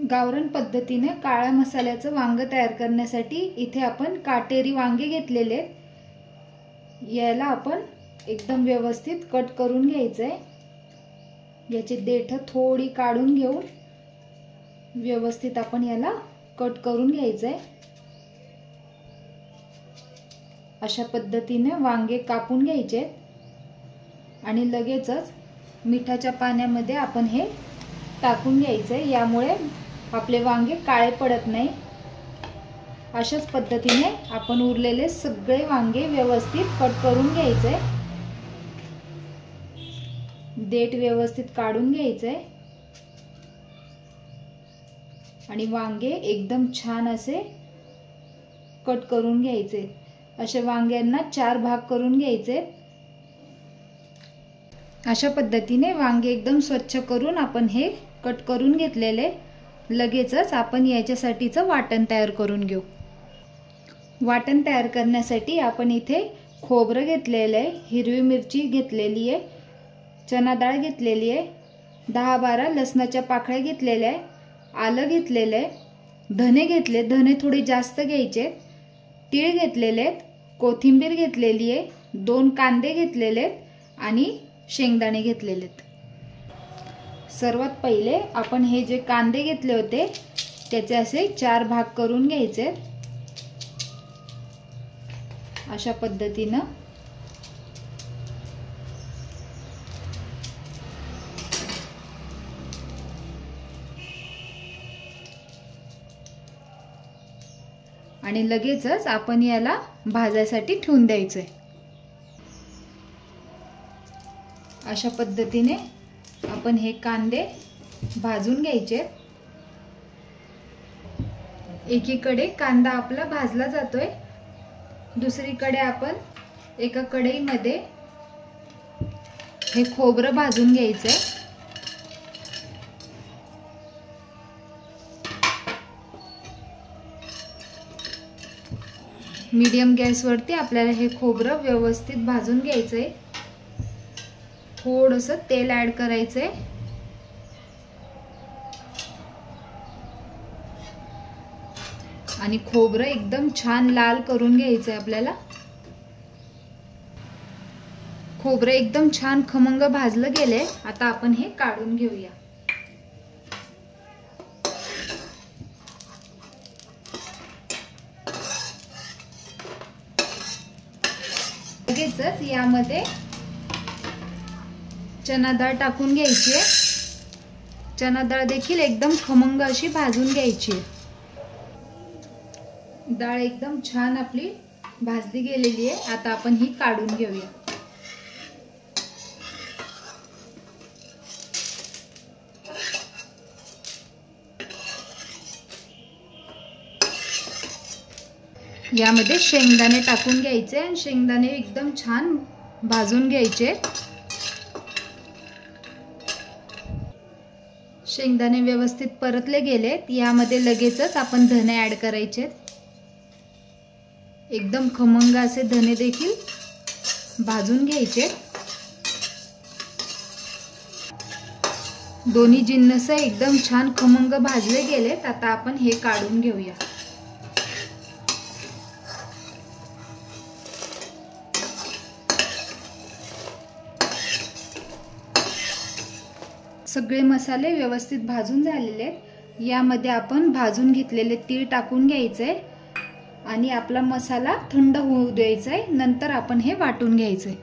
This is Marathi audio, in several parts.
गावरान पद्धतीने काळ्या मसाल्याचं वांग तयार करण्यासाठी इथे आपण काटेरी वांगे घेतलेले आहेत। याला आपण एकदम व्यवस्थित कट करून घ्यायचंय। याची देठ थोडी काढून घेऊन व्यवस्थित आपण याला कट करून घ्यायचंय। अशा पद्धतीने वांगे कापून घ्यायचे आणि लगेचच मिठाच्या पाण्यामध्ये आपण हे टाकून घ्यायचंय। यामुळे आपले वांगे काळे पडत नाही। अशाच पद्धतीने आपण उरलेले सगळे वांगे व्यवस्थित कट करून घ्यायचे। देठ व्यवस्थित काढून घ्यायचे आणि वांगे एकदम छान असे कट करून घ्यायचे। अशा वांग्यांना 4 भाग करून घ्यायचे। अशा पद्धतीने वांगे एकदम स्वच्छ करून आपण हे कट करून घेतलेले। लगेचच आपण याच्यासाठीचं वाटण तयार करून घेऊ। वाटण तयार करण्यासाठी आपण इथे खोबरं घेतलेलं आहे, हिरवी मिरची घेतलेली आहे, चना डाळ घेतलेली आहे, 10-12 लसणाच्या पाकळ्या घेतलेल्या आहे, आलं घेतलेलं आहे, धने घेतले, धने थोडे जास्त घ्यायचे, तीळ घेतलेले आहेत, कोथिंबीर घेतलेली आहे, 2 कांदे घेतलेले आहेत आणि शेंगदाणे घेतलेले आहेत। सर्वात पहिले आपण हे जे कांदे घेतले होते त्याचे असे 4 भाग करून घ्यायचे। अशा पद्धतीने आणि लगेचच आपण याला भाजायसाठी ठेवून द्यायचंय। अशा पद्धतीने आपण हे कांदे भाजून घ्यायचे। एकीकडे कांदा आपला भाजला जातोय, दुसरीकडे आपण एका कढईमध्ये हे खोबरं भाजून घ्यायचंय। मीडियम गॅसवरती आपल्याला हे खोबरं व्यवस्थित भाजून घ्यायचंय। थोडंसं तेल ऍड करायचंय आणि खोबरं एकदम छान लाल करून घ्यायचंय आपल्याला। खोबरं एकदम छान खमंग भाजलं गेले। आता आपण हे काढून घेऊया। लगेचच यामध्ये चना डाळ टाकून घ्यायची आहे। चना डाळ देखील एकदम खमंग अशी भाजून घ्यायची आहे। डाळ एकदम छान आपली भाजली गेलेली आहे। आता आपण ही काढून घेऊया। यामध्ये शेंगदाणे टाकून घ्यायचे आणि शेंगदाणे एकदम छान भाजून घ्यायचे। शेंगदाणे व्यवस्थित परतले गेलेत। यामध्ये लगेचच आपण धने ऍड करायचे। एकदम खमंग असे धने देखील भाजून घ्यायचे। दोन्ही जिन्नस एकदम छान खमंग भाजले गेलेत। आता आपण हे काढून घेऊया। सगळे मसाले व्यवस्थित भाजून झालेले आहेत। यामध्ये आपण भाजून घेतलेले तीळ टाकून घ्यायचे आणि आपला मसाला थंड होऊ द्यायचा आहे। नंतर आपण हे वाटून घ्यायचे।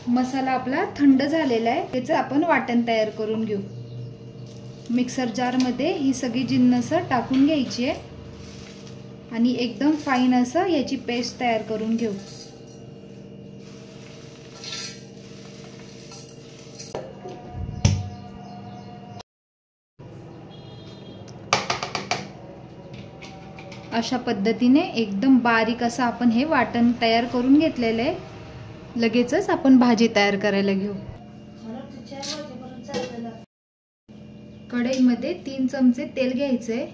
मसाला आपला थंड झालेला आहे, त्याचं आपण वाटण तयार करून घेऊ। मिक्सर जार मध्ये ही सगळी जिन्नस टाकून घ्यायची आहे आणि एकदम फाईन असं याची पेस्ट तयार करून घेऊ। अशा पद्धतीने एकदम बारीक असं आपण हे वाटण तयार करून घेतलेलं आहे। लगेचच आपण भाजी तयार करायला घेऊ। कढईमध्ये 3 चमचे तेल घ्यायचे।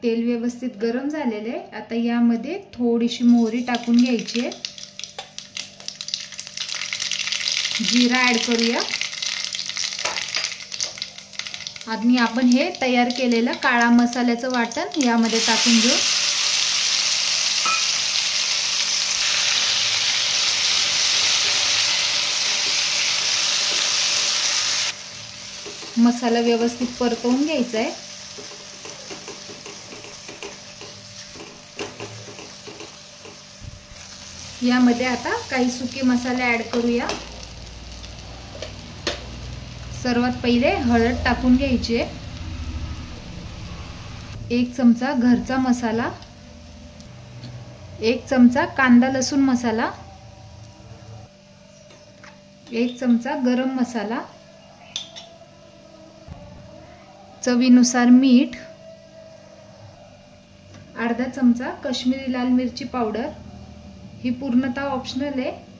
तेल व्यवस्थित गरम झालेले आहे। आता यामध्ये थोडीशी मोहरी टाकून घ्यायची आहे। जिरा ॲड करूया आणि आपण हे तयार केलेलं काळा मसाल्याचं वाटण यामध्ये टाकून घेऊ। मसाला व्यवस्थित परतवून घ्यायचा आहे। यामध्ये आता काही सुके मसाले ॲड करूया। सर्वात पहिले हळद टाकून घ्यायची आहे, 1 चमचा घरचा मसाला, 1 चमचा कांदा लसूण मसाला, 1 चमचा गरम मसाला, चवीनुसार मीठ, अर्धा चमचा काश्मीरी लाल मिरची पावडर। ही पूर्णतः ऑप्शनल आहे।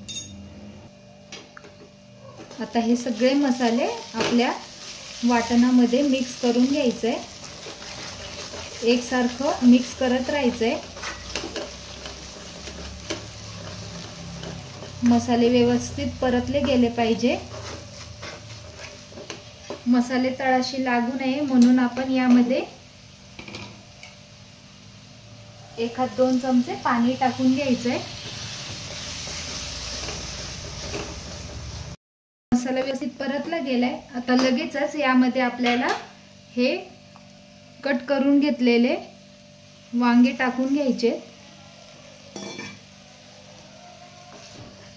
आता हे सगळे मसाले आपल्या वाटणामध्ये मिक्स करून घ्यायचे आहे, एकसारखं मिक्स करत राहायचंय। मसाले व्यवस्थित परतले गेले पाहिजे, मसाले तळाशी लागू नये म्हणून आपण यामध्ये 1-2 चमचे पाणी टाकून घ्यायचंय। मसाला व्यवस्थित परतला गेलाय। आता लगेचच यामध्ये आपल्याला हे कट करून घेतलेले वांगे टाकून घ्यायचे।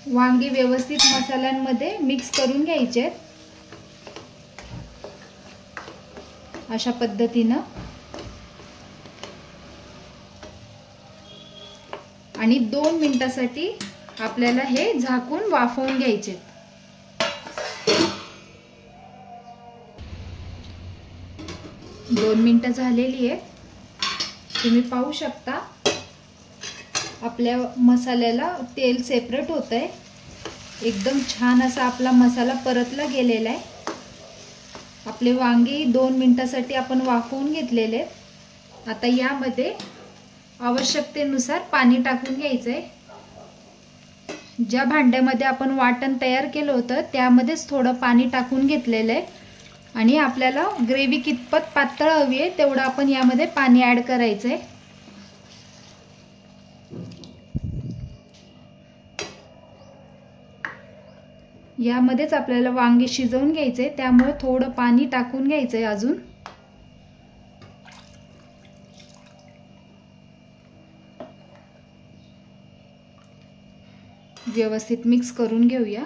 वांगे व्यवस्थित मसाल्यांमध्ये मिक्स करून घ्यायचे अशा पद्धतीनं, आणि 2 मिनिटांसाठी आपल्याला हे झाकून वाफवून घ्यायचे। 2 मिनिटं झालेली आहे। तुम्ही पाहू शकता आपल्या मसाल्याला तेल सेपरेट होतंय, एकदम छान असा आपला मसाला परतला गेलेला आहे। आपले वांगे 2 मिनिटांसाठी आपण वाफवून घेतलेले। आता यामध्ये आवश्यकतेनुसार पाणी टाकून घ्यायचंय। ज्या भांड्यामध्ये आपण वाटण तयार केलं होतं त्यामध्येच थोडं पाणी टाकून घेतलेलं आहे, आणि आपल्याला ग्रेव्ही कितपत पातळ हवी आहे तेवढं आपण यामध्ये पाणी ॲड करायचंय। यामध्येच आपल्याला वांगे शिजवून घ्यायचे, त्यामुळे थोडं पाणी टाकून घ्यायचंय अजून। व्यवस्थित मिक्स करून घेऊया।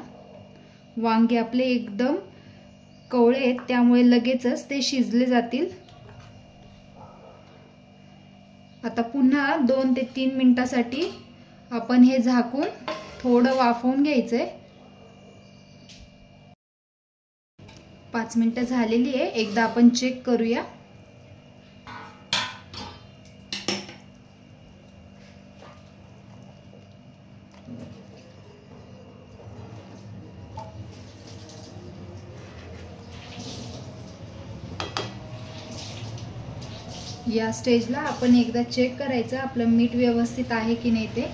वांगे आपले एकदम कवळे आहेत त्यामुळे लगेचच ते शिजले जातील। आता पुन्हा 2 ते 3 मिनिटांसाठी आपण हे झाकून थोडं वाफवून घ्यायचंय। 5 मिनिटं झालेली आहे, एकदा आपण चेक करूया। या स्टेजला आपण एकदा चेक करायचं आपलं मीठ व्यवस्थित आहे की नाही ते।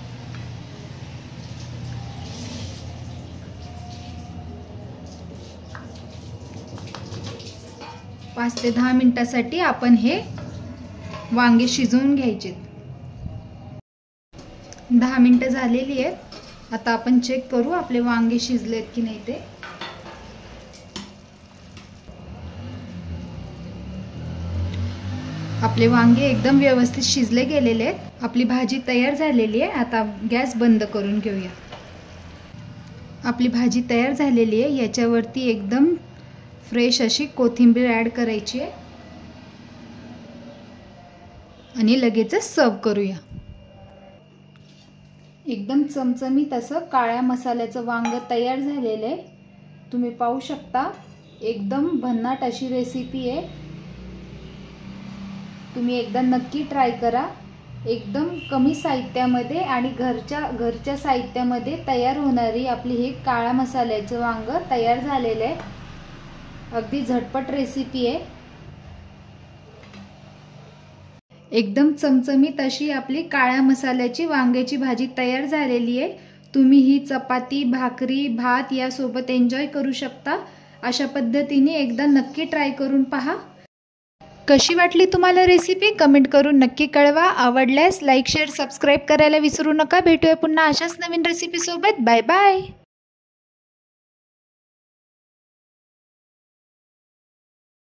पाच ते 10 मिनिटांसाठी आपण हे वांगे शिजवून घ्यायचे। 10 मिनिटं झालेली आहेत। आता आपण चेक करू आपले वांगे शिजलेत की नाही ते। आपले वांगे एकदम व्यवस्थित शिजले गेलेले आहेत। आपली भाजी तयार झालेली आहे। आता गॅस बंद करून घेऊया। आपली भाजी तयार झालेली आहे। याच्यावरती एकदम फ्रेश अशी कोथिंबीर ॲड करायची आहे आणि लगेचच सर्व करूया। एकदम चमचमीत असं काळ्या मसाल्याचं वांग तयार झालेलं आहे। तुम्ही पाहू शकता एकदम भन्नाट अशी रेसिपी आहे। तुम्ही एकदा नक्की ट्राय करा। एकदम कमी साहित्यामध्ये आणि घरच्या साहित्यामध्ये तयार होणारी आपली हे काळा मसाल्याचं वांग तयार झालेलं आहे। अगदी झटपट रेसिपी आहे। एकदम चमचमीत अशी आपली काळ्या मसाल्याची वांग्याची भाजी तयार झालेली आहे। तुम्ही ही चपाती, भाकरी, भात यासोबत एन्जॉय करू शकता. अशा पद्धतीने एकदा नक्की ट्राय करून पहा. कशी वाटली तुम्हाला रेसिपी कमेंट करून नक्की कळवा. आवडल्यास लाईक, शेअर, सबस्क्राईब करायला विसरू नका. भेटूया पुन्हा अशाच नवीन रेसिपीसोबत. Bye bye.